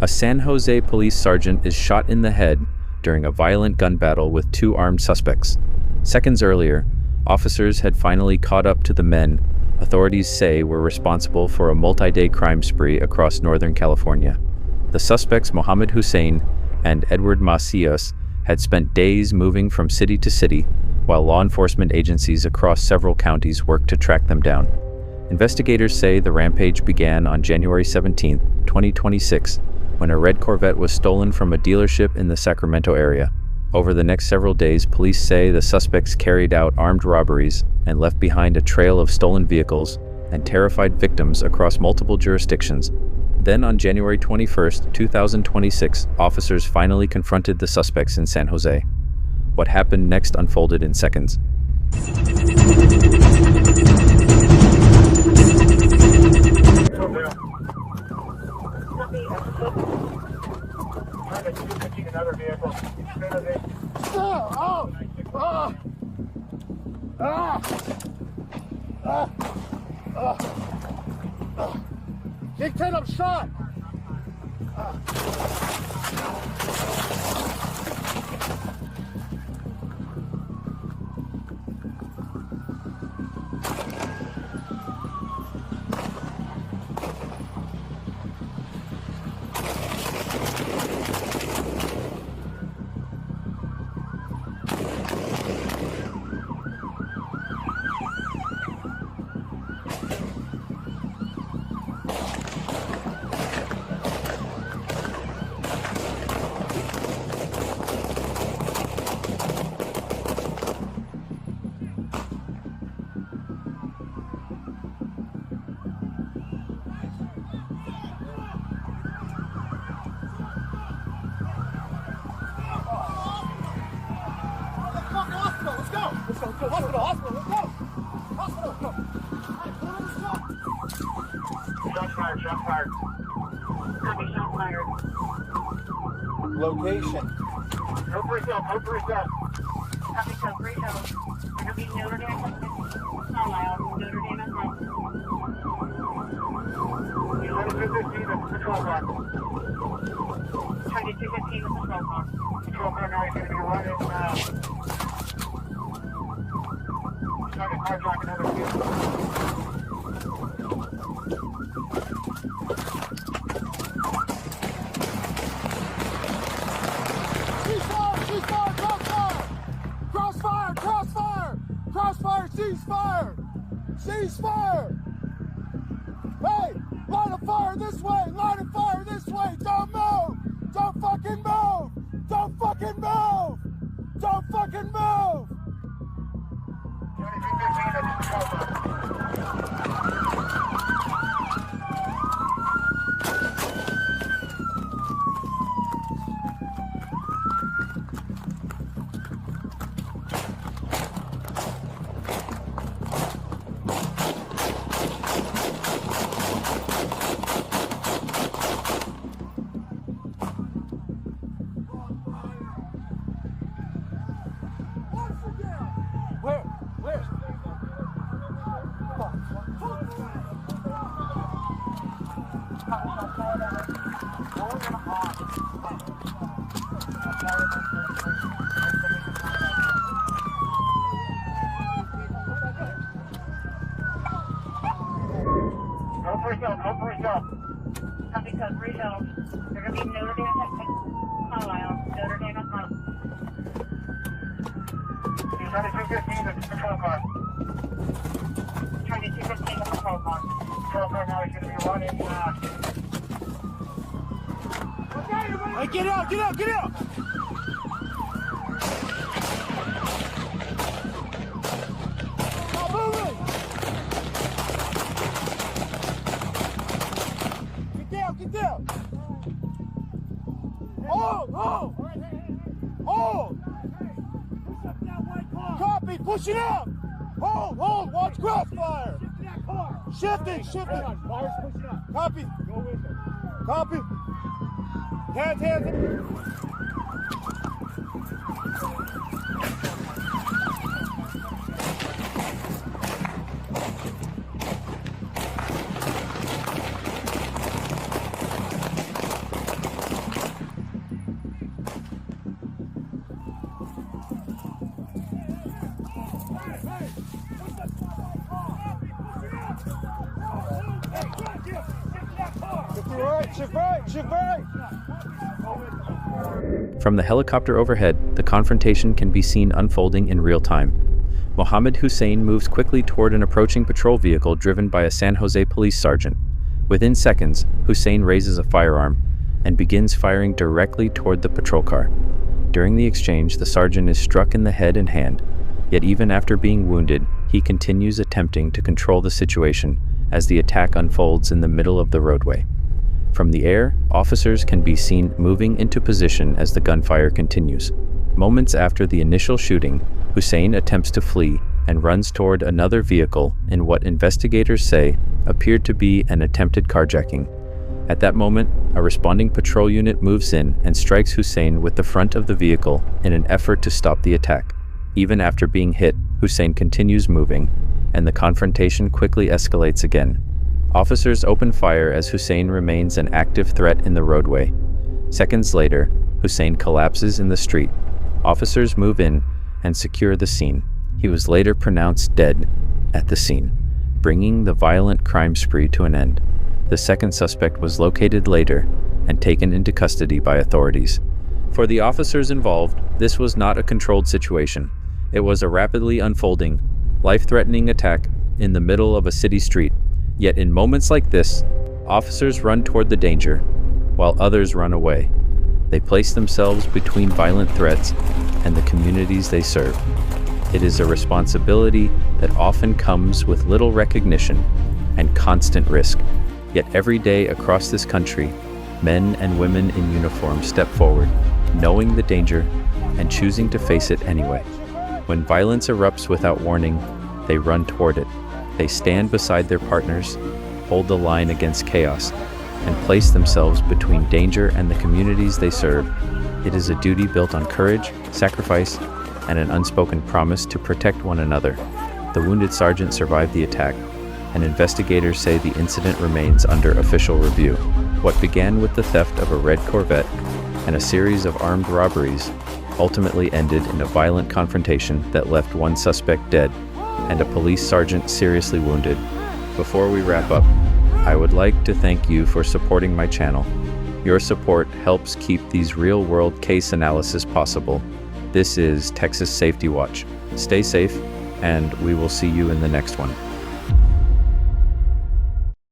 A San Jose police sergeant is shot in the head during a violent gun battle with two armed suspects. Seconds earlier, officers had finally caught up to the men authorities say were responsible for a multi-day crime spree across Northern California. The suspects Mohammed Hussein and Edward Macias had spent days moving from city to city, while law enforcement agencies across several counties worked to track them down. Investigators say the rampage began on January 17, 2026, when a red Corvette was stolen from a dealership in the Sacramento area. Over the next several days, police say the suspects carried out armed robberies and left behind a trail of stolen vehicles and terrified victims across multiple jurisdictions. Then on January 21, 2026, officers finally confronted the suspects in San Jose. What happened next unfolded in seconds. Another vehicle. Big 10, I'm shot. Shot fired. Copy, shot fired. Location. Hope for yourself, hope for yourself. Copy, so free show. We're going to be Notre Dame. Not loud. Notre Dame and home. You let us 215 at the patrol car. 2215 with the patrol car. Patrol car now is going to be running, trying to carjack another vehicle. Ceasefire! Hey! Line of fire this way! Line of fire this way! Don't move! Don't fucking move! Don't fucking move! Don't fucking move! 2215 at the patrol car. Hope for yourself. Copy, so free show. We're going to be Notre Dame and Carlisle. Notre Dame and home. You 2215 at the patrol car. 2215 with the patrol car. Patrol car now is going to be running, Hey, get out! Get out! Get out! Stop moving! Get down! Hold! Hold! Hold! Copy! Push it out! Hold! Hold! Watch crossfire! Shifting! Shifting! Copy! Copy! Hands! From the helicopter overhead, the confrontation can be seen unfolding in real time. Mohammed Hussein moves quickly toward an approaching patrol vehicle driven by a San Jose police sergeant. Within seconds, Hussein raises a firearm and begins firing directly toward the patrol car. During the exchange, the sergeant is struck in the head and hand, yet even after being wounded, he continues attempting to control the situation as the attack unfolds in the middle of the roadway. From the air, officers can be seen moving into position as the gunfire continues. Moments after the initial shooting, Hussein attempts to flee and runs toward another vehicle in what investigators say appeared to be an attempted carjacking. At that moment, a responding patrol unit moves in and strikes Hussein with the front of the vehicle in an effort to stop the attack. Even after being hit, Hussein continues moving, and the confrontation quickly escalates again. Officers open fire as Hussein remains an active threat in the roadway. Seconds later, Hussein collapses in the street. Officers move in and secure the scene. He was later pronounced dead at the scene, bringing the violent crime spree to an end. The second suspect was located later and taken into custody by authorities. For the officers involved, this was not a controlled situation. It was a rapidly unfolding, life-threatening attack in the middle of a city street. Yet in moments like this, officers run toward the danger, while others run away. They place themselves between violent threats and the communities they serve. It is a responsibility that often comes with little recognition and constant risk. Yet every day across this country, men and women in uniform step forward, knowing the danger and choosing to face it anyway. When violence erupts without warning, they run toward it. They stand beside their partners, hold the line against chaos, and place themselves between danger and the communities they serve. It is a duty built on courage, sacrifice, and an unspoken promise to protect one another. The wounded sergeant survived the attack, and investigators say the incident remains under official review. What began with the theft of a red Corvette and a series of armed robberies ultimately ended in a violent confrontation that left one suspect dead and a police sergeant seriously wounded. Before we wrap up, I would like to thank you for supporting my channel. Your support helps keep these real-world case analysis possible. This is Texas Safety Watch. Stay safe, and we will see you in the next one.